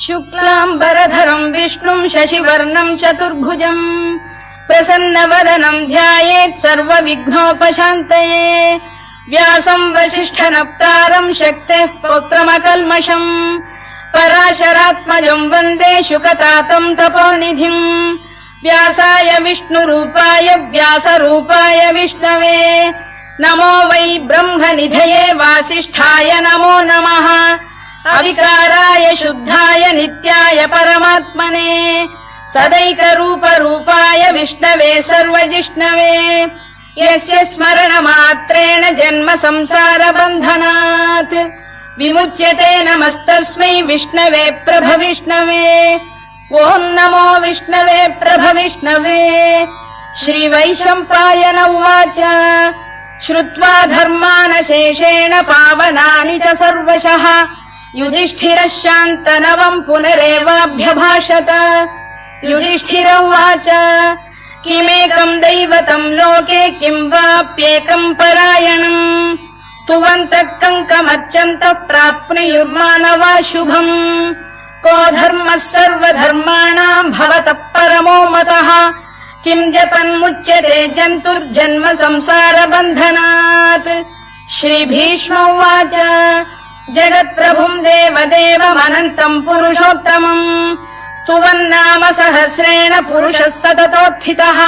शुक्लाम्बरधरम् विष्णुम् शशिवर्णम् चतुर्भुजम् प्रसन्नवदनम् ध्यायेत् सर्वविघ्नोपशान्तये व्यासम् वसिष्ठनप्तारम् शक्तेः पौत्रमकल्मषम् पराशरात्मजम् वन्दे शुकतातम् तपोनिधिम् व्यासाय विष्णुरूपाय व्यासरूपाय विष्णवे नमो वै ब्रह्मनिधये वासिष्ठाय नमो नमः अविकाराय शुद्धाय नित्याय परमात्मने सदैकरूपरूपाय विष्णवे सर्वजिष्णवे यस्य स्मरणमात्रेण जन्म संसारबन्धनात् विमुच्यते नमस्तस्मै विष्णवे प्रभविष्णवे ॐ नमो विष्णवे प्रभविष्णवे श्रीवैशम्पायन उवाच श्रुत्वा धर्मानशेषेण पावनानि च सर्वशः युधिष्ठिरः शान्तनवम् पुनरेवाभ्यभाषत युधिष्ठिर उवाच किमेकम् दैवतम् लोके किम् वाप्येकम् परायणम् स्तुवन्तः कङ्कमर्चन्तः प्राप्नुयुर्मानवा शुभम् को धर्मः सर्वधर्माणाम् भवतः परमो मतः किम् जपन्मुच्यते जन्तुर्जन्म संसारबन्धनात् श्रीभीष्म उवाच जगत्प्रभुम् देवदेवमनन्तम् पुरुषोत्तमम् स्तुवन्नाम सहस्रेण पुरुषः सततोत्थितः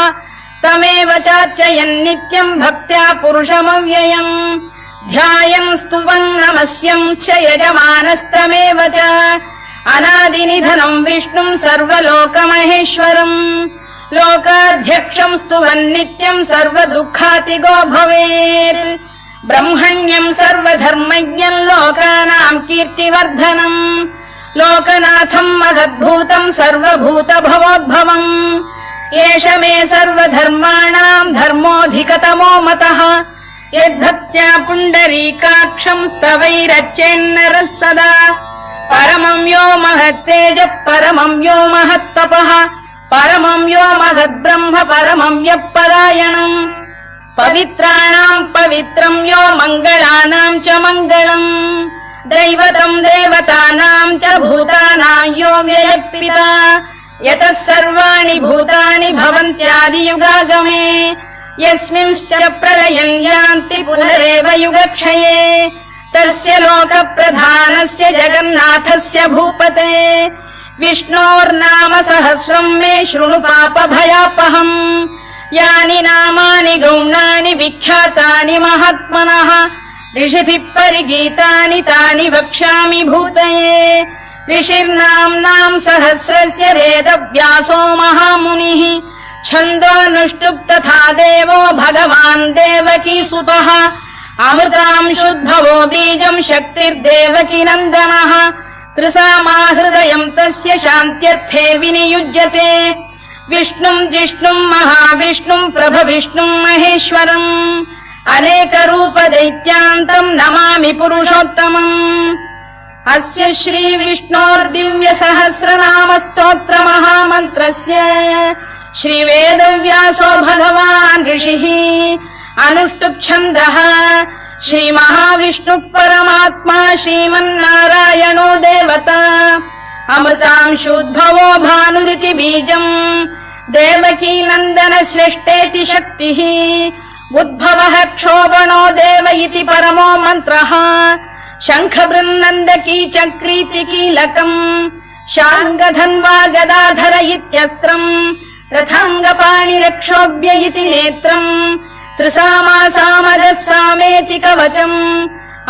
तमेव चार्चयन्नित्यम् भक्त्या पुरुषमव्ययम् ध्यायम् स्तुवन् नमस्यम् च यजमानस्तमेव च अनादिनिधनम् विष्णुम् सर्वलोकमहेश्वरम् लोकाध्यक्षम् स्तुवन्नित्यम् सर्वदुःखातिगो भवेत् ब्रह्मण्यम् सर्वधर्मज्ञम् लोकानाम् कीर्तिवर्धनम् लोकनाथम् महद्भूतम् सर्वभूतभवोद्भवम् एष मे सर्वधर्माणाम् धर्मोऽधिकतमो मतः यद्भक्त्या पुण्डरीकाक्षम् स्तवैरच्चेन्नरः सदा परमम् यो महत्तेजः परमम् यो महत्तपः परमम् यो महद्ब्रह्म परमम् यः परायणम् पवित्राणाम् पवित्रम् यो मङ्गलानाम् च मङ्गलम् दैवतम् देवतानाम् च भूतानाम् यो व्ययः यतः सर्वाणि भूतानि भवन्त्यादियुगागमे यस्मिंश्च प्रलयम् यान्ति पुनरेव युगक्षये तस्य लोकप्रधानस्य जगन्नाथस्य भूपते विष्णोर्नाम सहस्रम् मे शृणु पापभयापहम् यानि नामानि गौणानि विख्यातानि महात्मनः ऋषिभिः परिगीतानि तानि वक्ष्यामि भूतये ऋषिर्नाम्नाम् सहस्रस्य वेदव्यासो महामुनिः छन्दोऽनुष्टुप् तथा देवो भगवान् देवकीसुतः अमृतांशुद्भवो बीजम् शक्तिर्देवकी नन्दनः त्रिसामाहृदयम् तस्य शान्त्यर्थे विनियुज्यते विष्णुम् जिष्णुम् महाविष्णुम् प्रभविष्णुम् महेश्वरम् अनेकरूपदैत्यान्तम् नमामि पुरुषोत्तमम् अस्य श्रीविष्णोर्दिव्यसहस्रनामस्तोत्रमहामन्त्रस्य श्रीवेदव्यासो भगवान् ऋषिः अनुष्टुप्छन्दः श्रीमहाविष्णुः परमात्मा श्रीमन्नारायणो देवता अमृतांशुद्भवो भानुरिति बीजम् देवकी नन्दन श्रेष्ठेति शक्तिः उद्भवः क्षोभणो देव इति परमो मन्त्रः शङ्खबृन्नन्दकी चक्रीति कीलकम् शार्ङ्गधन्वा गदाधर इत्यस्त्रम् रथाङ्गपाणिरक्षोभ्य इति नेत्रम् त्रिसामासामजः सामेति कवचम्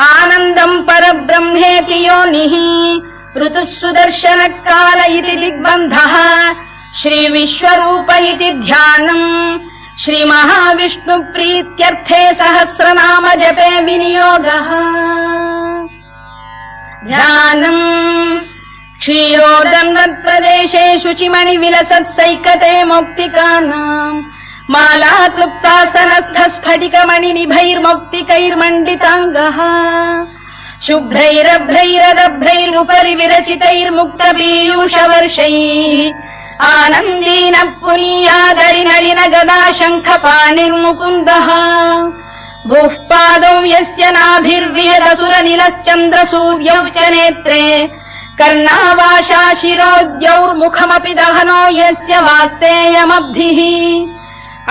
आनन्दम् परब्रह्मेति योनिः ऋतुः सुदर्शनकाल इति दिग्बन्धः श्रीविश्वरूप इति ध्यानम् श्रीमहाविष्णुप्रीत्यर्थे सहस्रनाम जपे विनियोगः ध्यानम् क्षीरोदन्वत्प्रदेशे शुचिमणिविलसत्सैकते मौक्तिकानाम् माला क्लुप्तासनस्थ स्फटिकमणिनिभैर्मौक्तिकैर्मण्डिताङ्गः शुभ्रैरभ्रैरदभ्रैरुपरि विरचितैर्मुक्तपीयूषवर्षैः आनन्दीन पुनीयादरिनलिन गदा शङ्खपाणिर्मुकुन्दः भूः पादौ यस्य नाभिर्विहदसुरनिलश्चन्द्रसूर्यौ च नेत्रे कर्णावाशा शिरोद्यौर्मुखमपि दहनो यस्य वास्तेयमब्धिः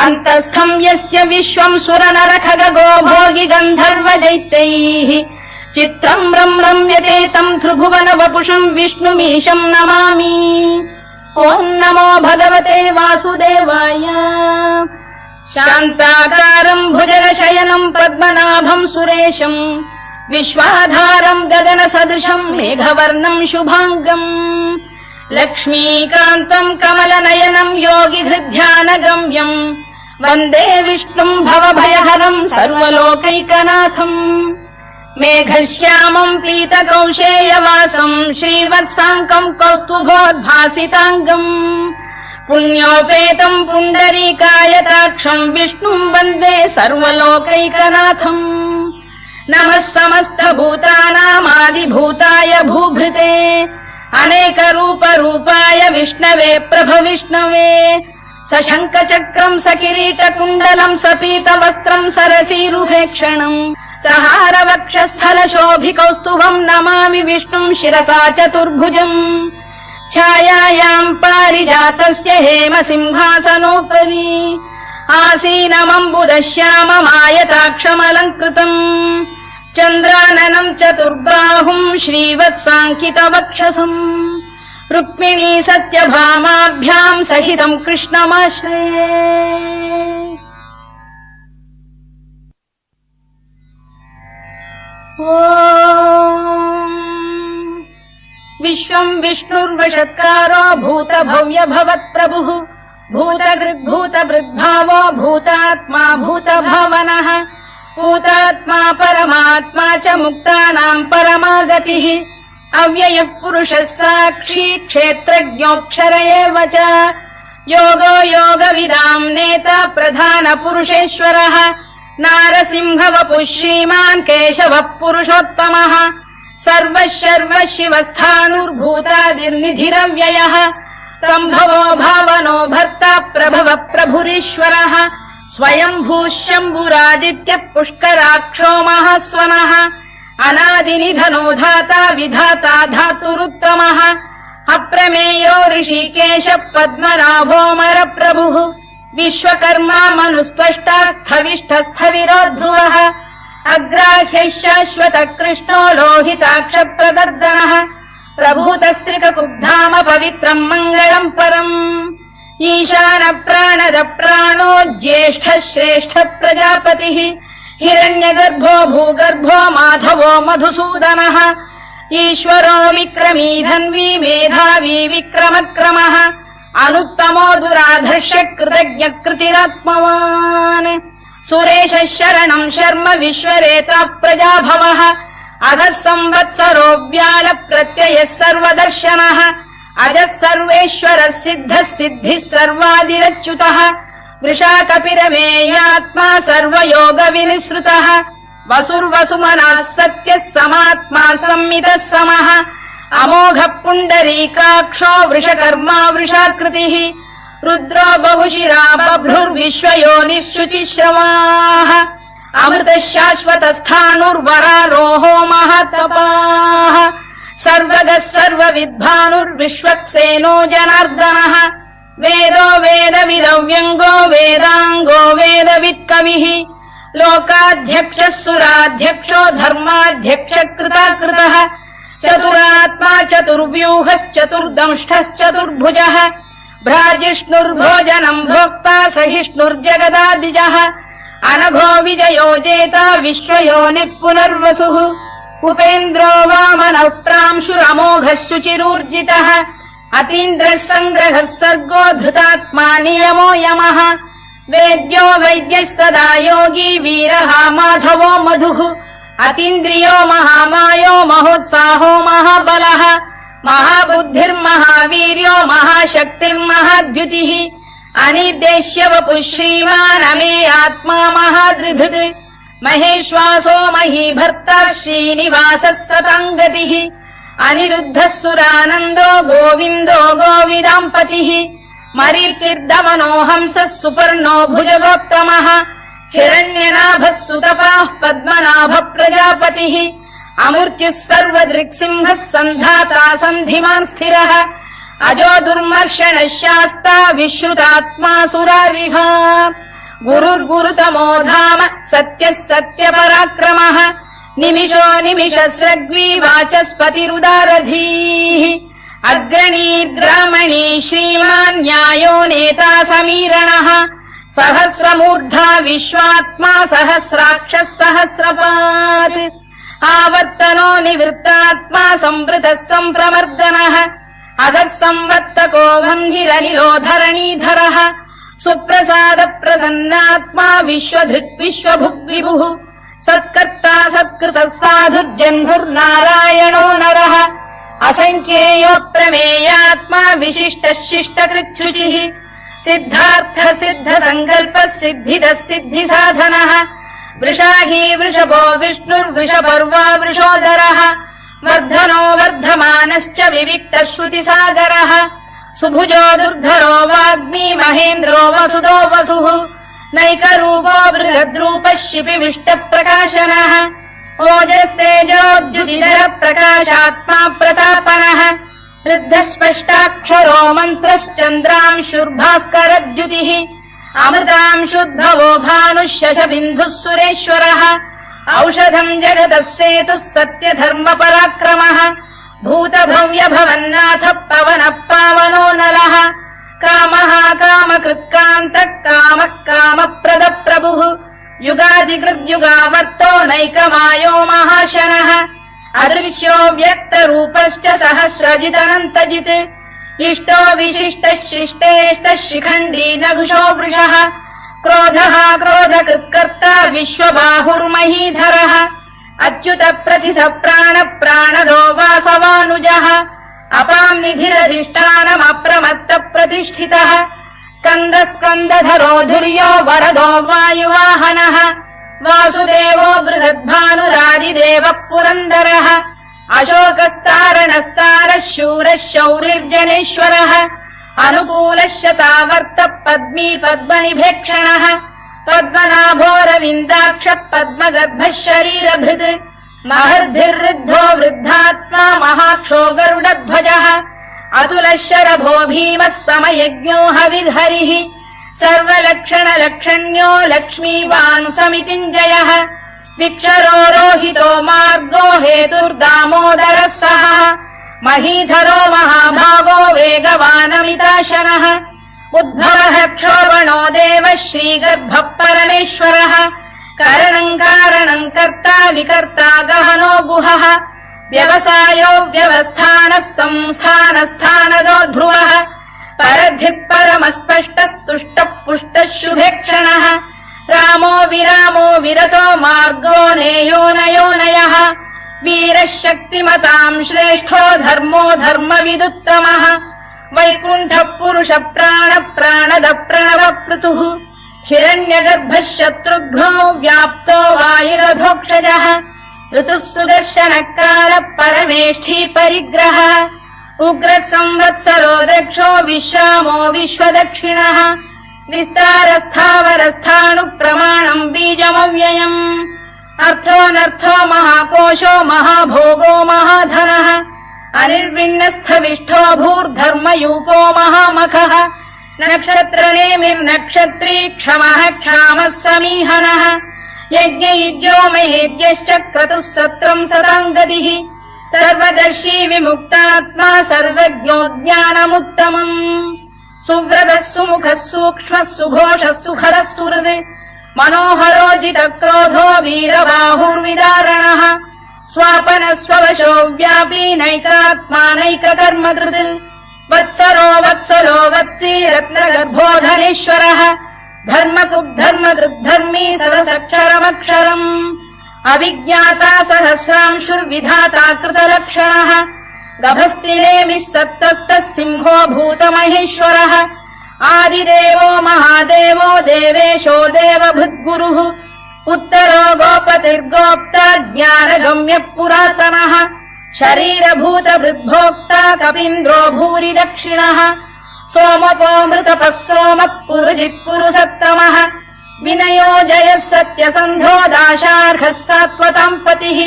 अन्तस्थम् यस्य विश्वम् सुरनर खगो भोगि गन्धर्व दैत्यैः चित्रम् रम्यते तम् त्रिभुवन वपुषम् विष्णुमीशम् नमामि। ॐ नमो भगवते वासुदेवाय। शान्ताकारम् भुजगशयनम् पद्मनाभम् सुरेशम् विश्वाधारम् गगनसदृशम् मेघवर्णम् शुभाङ्गम् लक्ष्मीकान्तम् कमलनयनम् योगिहृद्ध्यानगम्यम् वन्दे विष्णुम् भवभयहरम् सर्वलोकैकनाथम्। मेघश्यामम् पीतकौशेयवासम् श्रीवत्साङ्कम् कौस्तुभोद्भासिताङ्गम् पुण्योपेतम् पुण्डरीकायताक्षम् विष्णुम् वन्दे सर्वलोकैकनाथम्। नमः समस्तभूतानामादिभूताय भूभृते अनेकरूपरूपाय विष्णवे प्रभविष्णवे सशङ्खचक्रम् सकिरीटकुण्डलम् सपीतवस्त्रम् सरसीरुहेक्षणम् सहारवक्षस्थलशोभिकौस्तुभम् नमामि विष्णुम् शिरसा चतुर्भुजम्। छायायाम् पारिजातस्य हेमसिंहासनोपरि आसीनमम्बुदश्याममायताक्षमलङ्कृतम् चन्द्राननम् चतुर्बाहुम् श्रीवत्साङ्कितवक्षसम् रुक्मिणी सत्यभामाभ्याम् सहितम् कृष्णमाश्रये। ॐ विश्वम् विष्णुर्वषत्कारो भूतभव्य भवत्प्रभुः भूतकृद्भूतभृद्भावो भूतात्मा भूतभावनः भूतात्मा परमात्मा च मुक्तानाम् परमागतिः अव्ययः पुरुषः साक्षी क्षेत्रज्ञोऽक्षर एव च योगो योगविदाम् नेता प्रधानपुरुषेश्वरः नारसिंहवपुः श्रीमान् केशवः पुरुषोत्तमः सर्वः शर्वः शिवस्थाणुर्भूतादिर्निधिरव्ययः सम्भवो भावनो भर्ता प्रभवः प्रभुरीश्वरः स्वयम्भूः शम्भुरादित्यः पुष्कराक्षो महास्वनः अनादिनिधनो धाता विधाता धातुरुत्तमः अप्रमेयो ऋषिकेश पद्मनाभोऽमरप्रभुः विश्वकर्मा मनुस्त्वष्टा स्थविष्ठस्थविरो ध्रुवः अग्राह्यः शाश्वत कृष्णो लोहिताक्षप्रदर्दनः प्रभूतस्त्रिककुब्धाम पवित्रम् मङ्गलम् परम् ईशान प्राणद प्राणो ज्येष्ठः श्रेष्ठः प्रजापतिः हिरण्यगर्भो भूगर्भो माधवो मधुसूदनः ईश्वरो विक्रमी धन्वी मेधावी विक्रमक्रमः अनुत्तमो दुराधर्ष कृतज्ञ कृतिरात्मवान् सुरेशः शरणम् शर्म विश्वरेता प्रजाभवः अधः संवत्सरो व्याल प्रत्ययः सर्वदर्शनः अजः सर्वेश्वरः सिद्धः सिद्धिः सर्वादिरच्युतः वृषाकपिरमेयात्मा सर्वयोगविनिसृतः वसुर्वसुमनः सत्यः समात्मा संमितः समः अमोघः पुण्डरीकाक्षो वृषकर्मा वृषाकृतिः रुद्रो बहुशिरा बभ्रुर्विश्वयोनिः शुचिश्रवाः अमृतः शाश्वतस्थाणुर्वरारोहो महातपाः सर्वगः सर्वविद्भानुर्विश्वक्सेनो जनार्दनः वेदो वेदविदव्यङ्गो वेदाङ्गो वेदवित्कविः लोकाध्यक्षः सुराध्यक्षो धर्माध्यक्ष कृताकृतः चतुरात्मा चतुर्व्यूहश्चतुर्दंष्टश्चतुर्भुजः भ्राजिष्णुर्भोजनम् भोक्ता सहिष्णुर्जगदादिजः अनघो विजयो जेता विश्वयोनिः पुनर्वसुः उपेन्द्रो वामनः प्रांशुरमोघः शुचिरूर्जितः अतीन्द्रः सङ्ग्रहः सर्गो धृतात्मा नियमो यमः वेद्यो वैद्यः सदा योगी वीरः माधवो मधुः अतीन्द्रियो महामायो महोत्साहो महाबलः महाबुद्धिर्महावीर्यो महाशक्तिर्महाद्युतिः अनिर्देश्य वपुः श्रीमान् अमे आत्मा महादृधृत् महेश्वासो महीभर्ता श्रीनिवासः सताङ्गतिः अनिरुद्धः सुरानन्दो गोविन्दो गोविदाम्पतिः मरीचिर्दमनो हंसः सुपर्णो भुजगोत्तमः हिरण्यनाभः सुतपाः पद्मनाभ प्रजापतिः अमृत्युः सर्वदृक्सिंहः सन्धाता सन्धिमान् स्थिरः अजो दुर्मर्षणः शास्ता विश्रुतात्मा सुरारिः गुरुर्गुरुतमो धाम सत्यः सत्यपराक्रमः निमिषो निमिषस्रग्वी वाचस्पतिरुदारधीः अग्रणीर्ग्रामणी श्रीमान् न्यायो नेता समीरणः सहस्रमूर्धा विश्वात्मा सहस्राक्षः सहस्रपात् आवर्तनो निवृत्तात्मा संवृतः सम्प्रमर्दनः अधः संवर्तको वह्निरनिलो धरणीधरः सुप्रसाद प्रसन्नात्मा विश्वधृक् विश्वभुग् विभुः सत्कर्ता सत्कृतः साधुर्जन्धुर्नारायणो नरः असङ्ख्येयो प्रमेयात्मा विशिष्टः शिष्टकृच्छुचिः सिद्धार्थ सिद्ध सङ्कल्पः सिद्धिदः सिद्धिसाधनः वृषाही वृषभो विष्णुर्वृषपर्वा वृषोदरः वर्धनो वर्धमानश्च विविक्तः श्रुतिसागरः सुभुजो दुर्धरो वाग्मी महेन्द्रो वसुदो वसुः नैकरूपो बृहद्रूपः शिपिविष्टप्रकाशनः ओजस्तेजोद्युतिधरः प्रकाशात्मा प्रतापनः वृद्धः स्पष्टाक्षरो मन्त्रश्चन्द्रांशुर्भास्करद्युतिः अमृतांशुद्भवो भानुः शशबिन्दुः सुरेश्वरः औषधम् जगतः सेतुः सत्यधर्मपराक्रमः भूतभव्य भवन्नाथः पवनः पावनो नरः कामः कामकृत्कान्तः कामः कामप्रदः प्रभुः युगादिकृद्युगावर्तो नैकमायो महाशनः अदृश्यो व्यक्तरूपश्च सहस्रजिदनन्तजित् इष्टो विशिष्टः शिष्टेष्टः शिखण्डी नघुषो वृषः क्रोधः क्रोधकृत्कर्ता विश्वबाहुर्महीधरः अच्युत प्रथित प्राण प्राणदो वासवानुजः अपाम् निधिरधिष्ठानमप्रमत्त प्रतिष्ठितः स्कन्द स्कन्दधरो धुर्यो वरदो वायुवाहनः वासुदेवो बृहद्भानुरादिदेवः पुरन्दरः अशोकस्तारणस्तारः शूरः शौरिर्जनेश्वरः अनुकूलः शतावर्तः पद्मी पद्मनिभेक्षणः पद्मनाभोरविन्दाक्षः पद्मगर्भः शरीरभृत् महर्धिर्वृद्धो वृद्धात्मा महाक्षो गरुडध्वजः अतुलः शरभो भीमः समयज्ञो हविर्हरिः सर्वलक्षणलक्षण्यो लक्ष्मीवान् समितिञ्जयः विक्षरो रोहितो मार्गो हेतुर्दामोदरः सः महीधरो महाभागो वेगवानमिताशनः उद्भवः क्षोभणो देवः श्रीगर्भः परमेश्वरः करणम् कारणम् कर्ता विकर्ता गहनो गुहः व्यवसायो व्यवस्थानः संस्थानस्थानदो ध्रुवः परधिः परमस्पष्टः तुष्टः पुष्टः शुभेक्षणः रामो विरामो विरतो मार्गो नेयो नयोनयः वीरः शक्तिमताम् श्रेष्ठो धर्मो धर्मविदुत्तमः वैकुण्ठः पुरुष प्राण प्राणद प्रणव पृतुः हिरण्यगर्भः शत्रुघ्नो व्याप्तो वायुरधोक्षजः ऋतुः सुदर्शनकालः परमेष्ठी परिग्रहः उग्रः संवत्सरो दक्षो विश्रामो विश्वदक्षिणः विस्तारस्थावरस्थाणुः प्रमाणम् बीजमव्ययम् अर्थोऽनर्थो महाकोशो महाभोगो महाधनः अनिर्विण्णस्थविष्ठो भूर्धर्मयूपो महामखः नक्षत्रनेमिर्नक्षत्री क्षमः क्षामः समीहनः यज्ञयुज्यो महेद्यश्च क्रतुः सत्रम् सताम् गतिः सर्वदर्शी विमुक्तात्मा सर्वज्ञो ज्ञानमुत्तमम् सुव्रतः सुमुखः सूक्ष्मः सुघोषः सुखरः सुहृद् मनोहरोजितक्रोधो वीरबाहुर्विदारणः स्वापनः स्ववशो व्यापी नैकात्मा नैककर्मकृत् वत्सरो वत्सलो वत्सी रत्नगर्भोधनेश्वरः धर्मकृद्धर्मी सरसक्षरमक्षरम् अभिज्ञाता सहस्रांशुर्विधाता कृतलक्षणः गभस्तिनेमिः सत्तः सिंहो भूतमहेश्वरः आदिदेवो महादेवो देवेशो देवभृद्गुरुः उत्तरो गोपतिर्गोप्ता ज्ञानगम्यः पुरातनः शरीरभूतभृद्भोक्ता कपीन्द्रो भूरि दक्षिणः सोमपोऽमृतपः सोमः पुरुजिः पुरुषत्तमः विनयो जयः सत्यसन्धो दाशार्हः सात्वताम् पतिः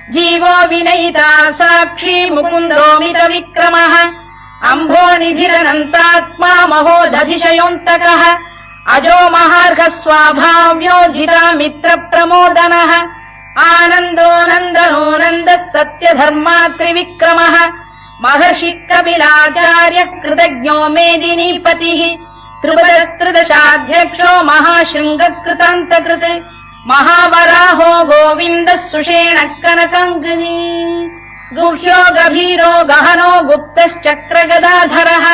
जीवो विनयिता साक्षी मुकुन्दोमित विक्रमः अम्भो निधिरनन्तात्मा महोदधिशयोऽन्तकः अजो महार्घ स्वाभाव्यो जिता मित्र प्रमोदनः आनन्दो नन्दनो नन्दः सत्यधर्मा त्रिविक्रमः महर्षि कपिलाचार्य कृतज्ञो मेदिनीपतिः त्रिपदस्त्रिदशाध्यक्षो महाशृङ्गकृतान्तकृत् महावराहो गोविन्दः सुषेण कनकाङ्गनी गुह्यो गभीरो गहनो गुप्तश्चक्रगदाधरः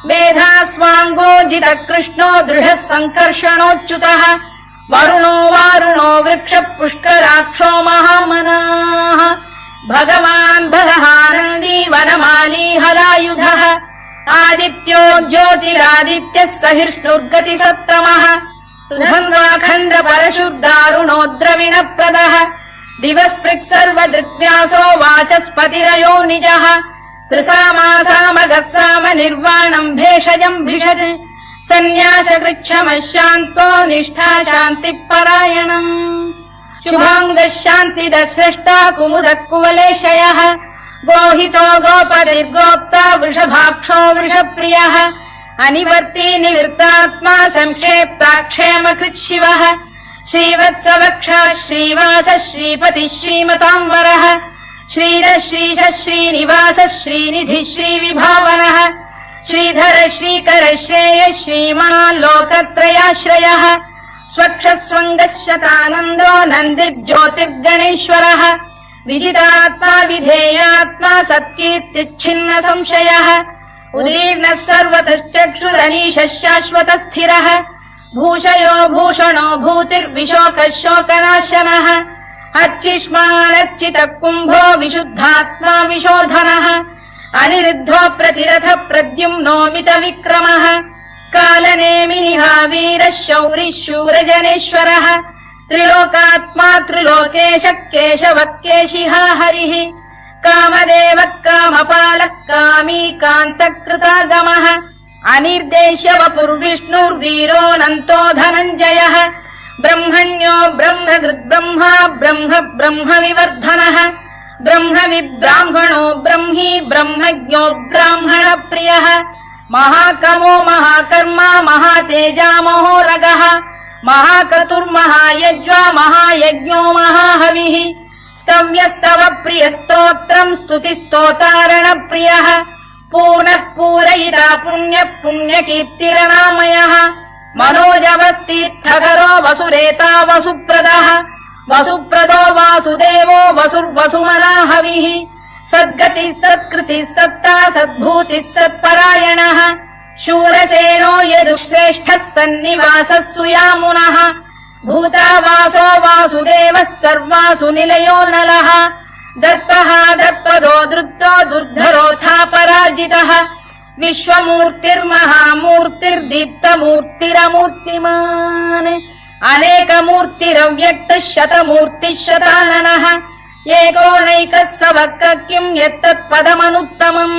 मेधास्वाङ्गो जितकृष्णो दृढः सङ्कर्षणोच्युतः वरुणो वारुणो वृक्षः पुष्कराक्षो महामनाः भगवान् भगहानन्दी वनमाली हलायुधः आदित्यो ज्योतिरादित्यः सहिष्णुर्गतिसत्तमः सुधन्वाखण्ड परशुर्दारुणो द्रविणप्रदः दिवस्पृक् सर्वदृग्व्यासो वाचस्पतिरयो निजः त्रिसामासामगः साम निर्वाणम् भेषजम् भिषत् सन्न्यासकृच्छमः शान्तो निष्ठा शान्तिपरायणम् शुभाङ्गः शान्तिदः स्रष्टा कुमुदः कुवलेशयः गोहितो गोपतिर्गोप्ता वृषभाक्षो वृषप्रियः अनिवर्ती निवृत्तात्मा संक्षेप्ता क्षेमकृच्छिवः श्रीवत्सवक्षः श्रीवासः श्रीपतिः श्रीमताम्बरः श्रीरः श्रीशः श्रीनिवासः श्रीनिधिः श्रीविभावनः श्रीधर श्रीकर श्रेयः श्रीमान् लोकत्रयाश्रयः स्वक्षः स्वङ्गः शतानन्दो नन्दिर्ज्योतिर्गणेश्वरः विजितात्मा विधेयात्मा सत्कीर्तिश्छिन्न संशयः उदीर्णः सर्वतश्चक्षुरनीशः शाश्वतः स्थिरः भूषयो भूषणो भूतिर्विशोकः शोकनाशनः अर्चिष्मानर्चितः कुम्भो विशुद्धात्मा विशोधनः अनिरुद्धो प्रतिरथ प्रद्युम्नोमित विक्रमः कालनेमिनिहा वीरः शौरिः शूरजनेश्वरः त्रिलोकात्मा त्रिलोकेशः केशवः केशिहा हरिः कामदेवः कामपालः कामी कान्तकृतागमः अनिर्देश्य वपुर्विष्णुर्वीरोऽनन्तो धनञ्जयः ब्रह्मण्यो ब्रह्मकृद्ब्रह्मा ब्रह्म ब्रह्मविवर्धनः ब्रह्मविब्राह्मणो ब्रह्मी ब्रह्मज्ञो ब्राह्मणप्रियः महाकमो महाकर्मा महातेजा महोरगः महाक्रतुर्महायज्वा महायज्ञो महाहविः स्तव्यस्तव प्रियस्तोत्रम् स्तुतिस्तोतारणप्रियः पूर्णः पूरयिता पुण्यः पुण्यकीर्तिरनामयः मनोजवस्तीर्थकरो वसुरेता वसुप्रदः वसुप्रदो वासुदेवो वसुर्वसुमनाहविः सद्गतिः सत्कृतिः सत्ता सद्भूतिः सत्परायणः शूरसेनो यदुश्रेष्ठः सन्निवासः सुयामुनः भूतावासो वासुदेवः सर्वासु निलयो नलः दर्पः दर्पदो दृप्तो दुर्धरोऽथा पराजितः विश्वमूर्तिर्महामूर्तिर्दीप्तमूर्तिरमूर्तिमान् अनेकमूर्तिरव्यक्तः शतमूर्तिः शताननः एकोनैकः सवक् किम् यत्तत्पदमनुत्तमम्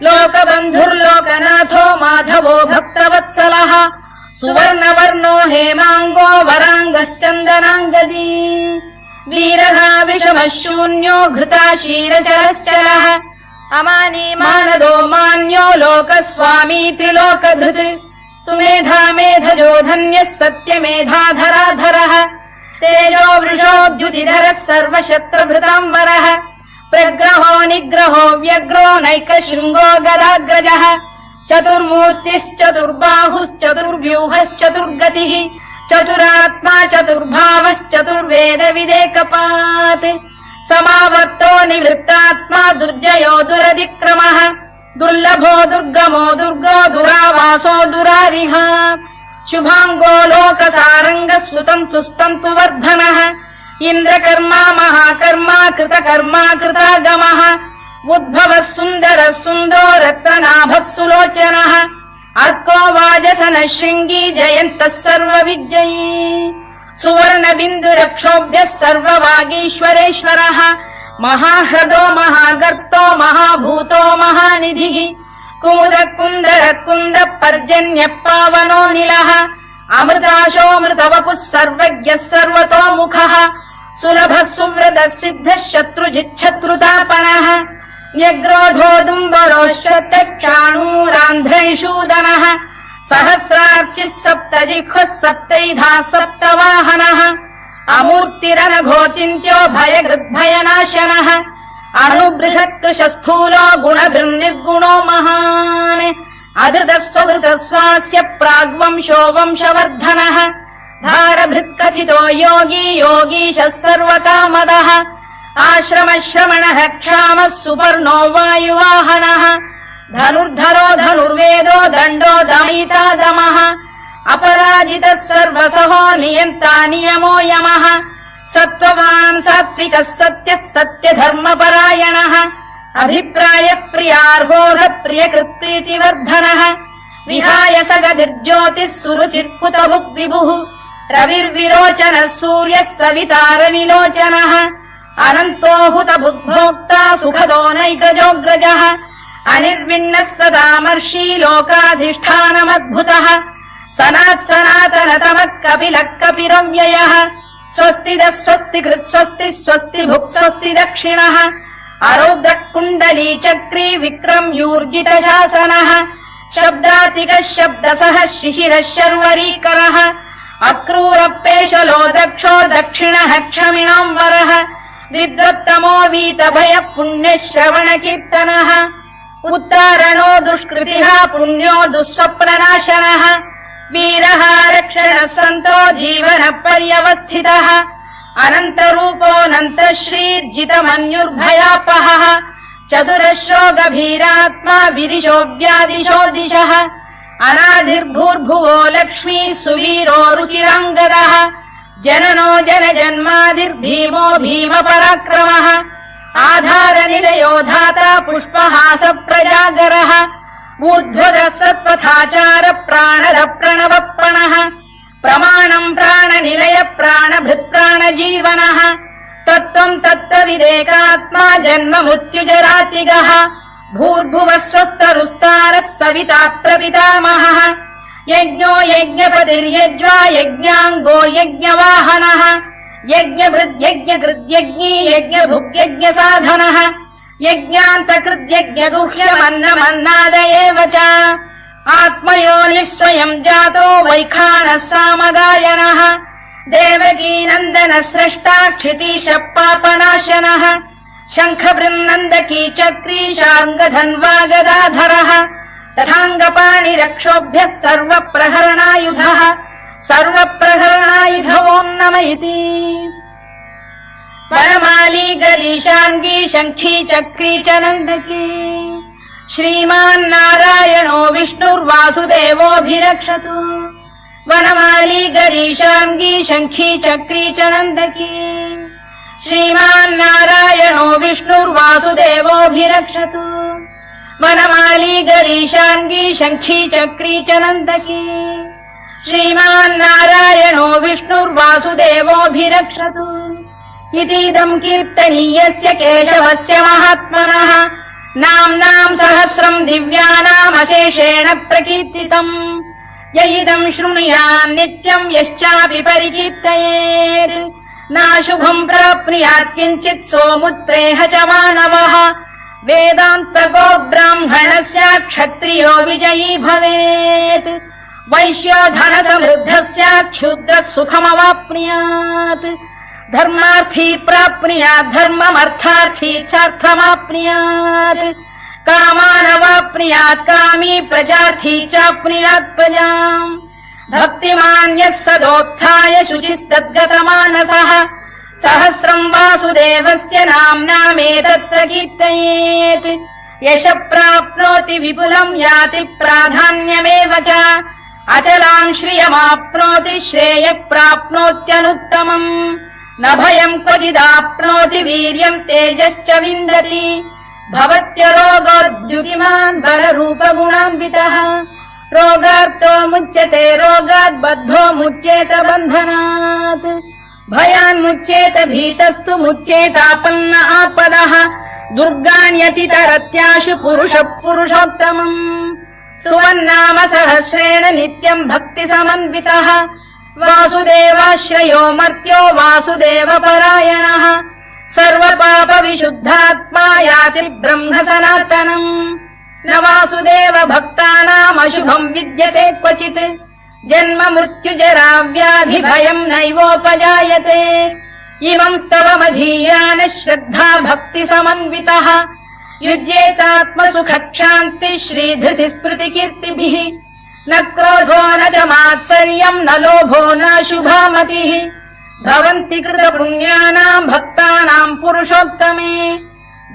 लोकबन्धुर्लोकनाथो माधवो भक्तवत्सलः सुवर्णवर्णो हेमाङ्गो वराङ्गश्चन्दनाङ्गदी वीरः विषमः शून्यो घृता क्षीरचरश्चरः अमानी मानदो मान्यो लोकस्वामी त्रिलोकधृत् सुमेधा मेधजो धन्यः सत्यमेधाधराधरः तेजो वृषोद्युतिधरः सर्वशत्रभृताम्बरः प्रग्रहो निग्रहो व्यग्रो नैकशृङ्गो गदाग्रजः चतुर्मूर्तिश्चतुर्बाहुश्चतुर्व्यूहश्चतुर्गतिः चतुरात्मा चतुर्भावश्चतुर्वेदविदेकपात् समावर्तो निवृत्तात्मा दुर्जयो दुरधिक्रमः दुर्लभो दुर्गमो दुर्गो दुरावासो दुरारिः शुभाङ्गो लोकसारङ्गः सुतन्तु स्तन्तु वर्धनः इन्द्रकर्मा महाकर्मा कृतकर्मा कृतागमः उद्भवः सुन्दरः सुन्दो रत्ननाभः सुलोचनः अर्को वाजसनः शृङ्गी जयन्तः सर्वविजयी सुवर्णबिन्दुरक्षोभ्यः सर्ववागीश्वरेश्वरः महाह्रदो महागर्तो महाभूतो महानिधिः कुमुदः कुन्दरः कुन्दः पर्जन्यः पावनो निलः अमृताशोऽमृतवपुः सर्वज्ञः सर्वतोमुखः सुलभः सुव्रतः सिद्धः शत्रुजिच्छत्रुतापनः न्यग्रोधोदुम्बरोश्चतश्चाणूरान्ध्रैषूदनः सहस्रार्चिः सप्तजिह्वः सप्तैधा सप्तवाहनः अमूर्तिरनघोचिन्त्यो भयगृद्भयनाशनः अणुबृहत्कृशस्थूलो गुणभिर्निर्गुणो महान् अधृतस्वभृतस्वास्य प्राग्वंशो वंशवर्धनः भारभृत्कथितो योगी योगीशः सर्वकामदः आश्रमश्रमणः क्षामः सुपर्णो वायुवाहनः धनुर्धरो धनुर्वेदो दण्डो दमयिता दमः अपराजितः सर्वसहो नियन्ता नियमो यमः सत्त्ववान् सात्विकः सत्यः सत्यधर्मपरायणः अभिप्रायप्रियार्होः प्रियकृत्प्रीतिवर्धनः विहाय सगतिर्ज्योतिः सुरुचिर्कुतभुग्विभुः रविर्विरोचनः सूर्यः सवितारविलोचनः अनन्तो हुतभुग्भोक्ता सुखदो नैकजोऽग्रजः अनिर्विण्णः सदामर्षी लोकाधिष्ठानमद्भुतः सनात्सनातनतमः कपिलः कपिरव्ययः स्वस्तिदः स्वस्तिकृत् स्वस्ति स्वस्तिभुक् स्वस्ति दक्षिणः अरौद्रः कुण्डली चक्री विक्रम्यूर्जितशासनः शब्दातिकः शब्दसः शिशिरः शर्वरीकरः अक्रूरपेशलो दक्षो दक्षिणः क्षमिणाम्बरः विद्वत्तमो वीतभयः पुण्यश्रवणकीर्तनः उत्तारणो दुष्कृतिः पुण्यो दुःस्वप्ननाशनः वीरः रक्षणः सन्तो जीवनपर्यवस्थितः अनन्तरूपोऽनन्तः श्रीर्जितमन्युर्भयापहः चतुरश्रो गभीरात्मा विदिशो व्यादिशो दिशः अनादिर्भूर्भुवो लक्ष्मी सुवीरो रुचिराङ्गदः जननो जनजन्मादिर्भीमो भीमपराक्रमः आधारनिलयो धाता पुष्पहास प्रजागरः ऊर्ध्वगः सत्पथाचार प्राणद प्रणवप्रणः प्रमाणम् प्राणनिलय प्राणभृत्प्राणजीवनः तत्त्वम् तत्त्वविदेकात्मा जन्म मृत्युजरातिगः भूर्भुवः स्वस्तरुस्तारः सविता प्रपितामहः यज्ञो यज्ञपतिर्यज्वा यज्ञाङ्गो यज्ञवाहनः यज्ञभृद्यज्ञकृद्यज्ञी यज्ञभुग्यज्ञसाधनः यज्ञान्तकृद्यज्ञगुह्यमन्नमन्नाद एव च आत्मयोनिः स्वयम् जातो वैखानः सामगायनः देवकीनन्दनः स्रष्टा क्षितीशः पापनाशनः शङ्खबृन्नन्दकी चक्री शार्ङ्गधन्वा तथाङ्गपाणिरक्षोभ्यः सर्वप्रहरणायुधः सर्वप्रहरणायुधवोन्नम इति वनमाली गलीशाङ्गी शङ्खी चक्री च नन्दकी श्रीमान्नारायणो विष्णुर्वासुदेवोऽभिरक्षतु वनमाली गलीशाङ्गी शङ्खी चक्री च नन्दकी श्रीमान्नारायणो विष्णुर्वासुदेवोऽभिरक्षतु वनमाली गलीशाङ्गी शङ्खी चक्री च नन्दकी श्रीमान्नारायणो विष्णुर्वासुदेवोऽभिरक्षतु इतीदम् कीर्तनीयस्य केशवस्य महात्मनः नाम्नाम् सहस्रम् दिव्यानामशेषेण प्रकीर्तितम् य इदम् शृणुयान् नित्यम् यश्चापि परिकीर्तयेत् नाशुभम् प्राप्नुयात् किञ्चित् सोमुत्रेह च मानवः वेदान्तको ब्राह्मणस्य क्षत्रियो विजयी भवेत् वैश्यो धनसमृद्धस्य क्षुद्रः सुखमवाप्नुयात् धर्मार्थी प्राप्नुयात् धर्ममर्थार्थी चार्थमाप्नुयात् कामानवाप्नुयात् कामी प्रजार्थी चाप्नुयात् प्रजाम् भक्तिमान् यः सदोत्थाय शुचिस्तद्गतमानसः सहस्रम् वासुदेवस्य नाम्नामेतत् प्रकीर्तयेत् यशः प्राप्नोति विपुलम् याति प्राधान्यमेव च अचलाम् श्रियमाप्नोति श्रेयः प्राप्नोत्यनुत्तमम् न भयम् क्वचिदाप्नोति वीर्यम् तेजश्च विन्दति भवत्यरोगोद्युतिमान् बलरूपगुणान्वितः रोगार्तो मुच्यते रोगात् बद्धो मुच्येत बन्धनात् भयान्मुच्येत भीतस्तु मुच्येतापन्न आपदः दुर्गाण्यतितरत्याशु पुरुषः पुरुषोत्तमम् सुवन्नाम सहस्रेण नित्यम् भक्तिसमन्वितः वासुदेवाश्रयो मर्त्यो वासुदेवपरायणः सर्वपापविशुद्धात्मा याति ब्रह्म सनातनम् न वासुदेव भक्तानाम् अशुभम् विद्यते क्वचित् जन्म मृत्युजरा व्याधि भयम् नैवोपजायते इमम् स्तवमधीयानः श्रद्धा भक्ति समन्वितः युज्येतात्मसुखक्षान्ति श्रीधृति स्मृति कीर्तिभिः न क्रोधो न च मात्सर्यम् न लोभो न शुभा मतिः भवन्ति कृतपुण्यानाम् भक्तानाम् पुरुषोत्तमे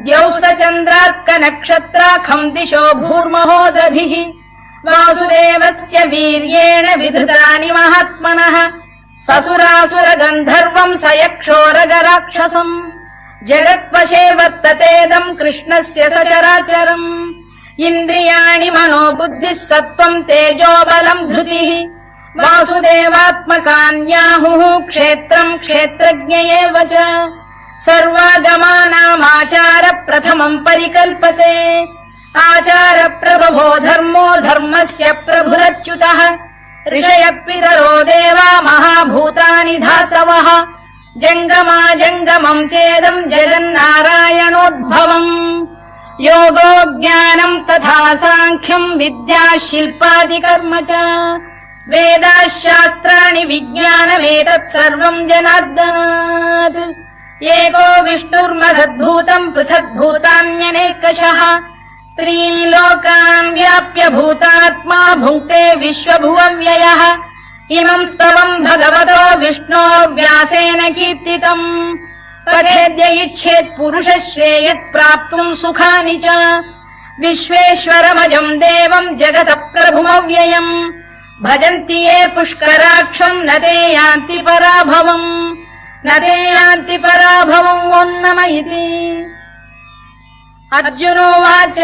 द्यौः स चन्द्रार्कनक्षत्राखम् दिशो भूर्महो दधिः वासुदेवस्य वीर्येण विधृतानि महात्मनः ससुरासुरगन्धर्वम् स यक्षोरगराक्षसम् जगत्वशे वर्ततेदम् कृष्णस्य सचराचरम् इन्द्रियाणि मनो बुद्धिः सत्त्वम् तेजो बलम् धृतिः वासुदेवात्मकान्याहुः क्षेत्रम् क्षेत्रज्ञ एव च सर्वागमानामाचार प्रथमम् परिकल्पते आचार प्रभवो धर्मो धर्मस्य प्रभुरच्युतः ऋषयः पितरो देवा महाभूतानि धातवः जङ्गमा जङ्गमम् चेदम् जगन्नारायणोद्भवम् योगो ज्ञानम् तथा साङ्ख्यम् विद्या शिल्पादिकर्म च वेदाः शास्त्राणि विज्ञानमेतत् सर्वम् जनार्दनात् एको विष्णुर्महद्भूतम् पृथग्भूतान्यनेकशः त्रीन् लोकान् व्याप्य भूतात्मा भुङ्क्ते विश्वभुवव्ययः इमम् स्तवम् भगवतो विष्णोर्व्यासेन कीर्तितम् पठेद्य इच्छेत् पुरुषः श्रेयत् प्राप्तुम् सुखानि च विश्वेश्वरमजम् देवम् जगतः प्रभुमव्ययम् भजन्ति ये पुष्कराक्षम् न ते यान्ति पराभवम् न ते यान्ति पराभवम् ओन्नम इति अर्जुनोवाच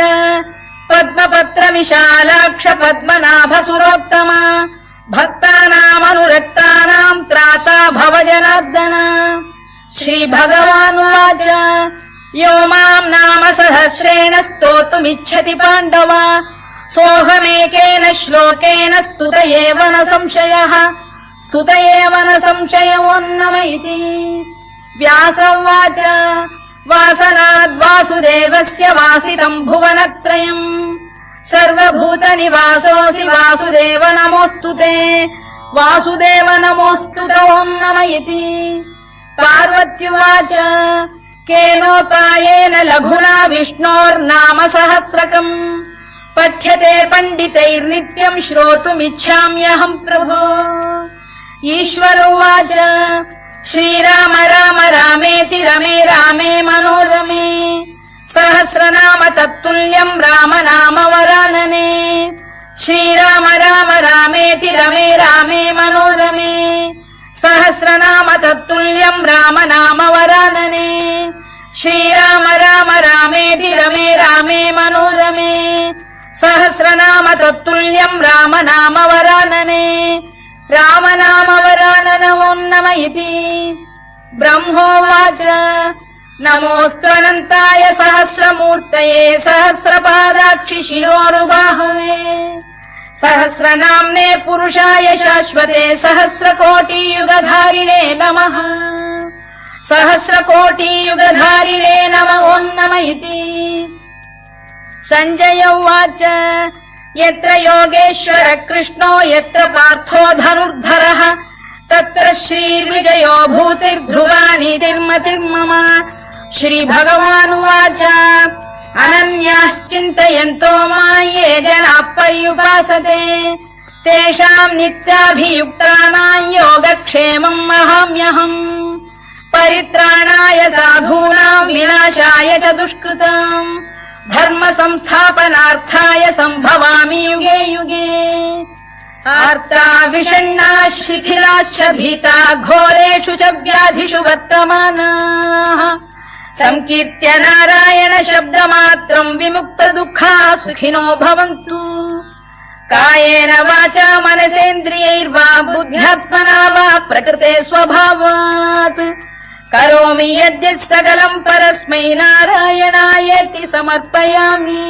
पद्मपत्र विशालाक्ष पद्मनाभसुरोत्तम भक्तानामनुरक्तानाम् त्राता भव जनार्दन श्रीभगवानुवाच यो माम् नाम सहस्रेण स्तोतुमिच्छति पाण्डव सोऽहमेकेन श्लोकेन स्तुत एव न संशयः स्तुत एव न संशयोन्नम इति व्यास उवाच वासनाद्वासुदेवस्य वासितम् भुवनत्रयम् सर्वभूतनिवासोऽसि वासुदेव नमोऽस्तु ते वासुदेव नमोऽस्तु ते ओन्नम इति पार्वत्युवाच केनोपायेन लघुना विष्णोर्नाम सहस्रकम् पठ्यते पण्डितैर्नित्यम् श्रोतुमिच्छाम्यहम् प्रभो ईश्वर उवाच श्रीराम राम रामेति रमे रामे मनोरमे सहस्रनाम तत्तुल्यम् राम नाम वरानने श्रीराम राम रामेति रमे रामे मनोरमे सहस्रनाम तत्तुल्यम् राम नाम वरानने श्रीराम राम रामेति रमे रामे मनोरमे सहस्रनाम तत्तुल्यम् राम नाम वरानने राम नाम वरानन ओन्नम इति ब्रह्मोवाच नमोऽस्त्वनन्ताय सहस्रमूर्तये सहस्रपादाक्षि शिरोरुबाहवे सहस्रनाम्ने पुरुषाय शाश्वते सहस्रकोटियुगधारिणे नमः सहस्रकोटियुगधारिणे नम ओन्नम इति सञ्जय उवाच यत्र योगेश्वर कृष्णो यत्र पार्थो धनुर्धरः तत्र श्रीविजयो भूतिर्ध्रुवा नीतिर्मतिर्मम श्रीभगवानुवाच अनन्याश्चिन्तयन्तो मां ये जनाः पर्युपासते तेषाम् नित्याभियुक्तानां योगक्षेमम् वहाम्यहम् परित्राणाय साधूनाम् विनाशाय च दुष्कृताम् धर्म संस्थापनार्थाय सम्भवामि युगे युगे आर्ता विषण्णाः शिथिलाश्च भीता घोरेषु च व्याधिषु वर्तमानाः संकीर्त्य नारायण शब्दमात्रम् विमुक्त दुःखाः सुखिनो भवन्तु कायेन वाचा मनसेन्द्रियैर्वा बुद्ध्यात्मना वा प्रकृते स्वभावात् करोमि यद्यत् सकलम् परस्मै नारायणायेति समर्पयामि।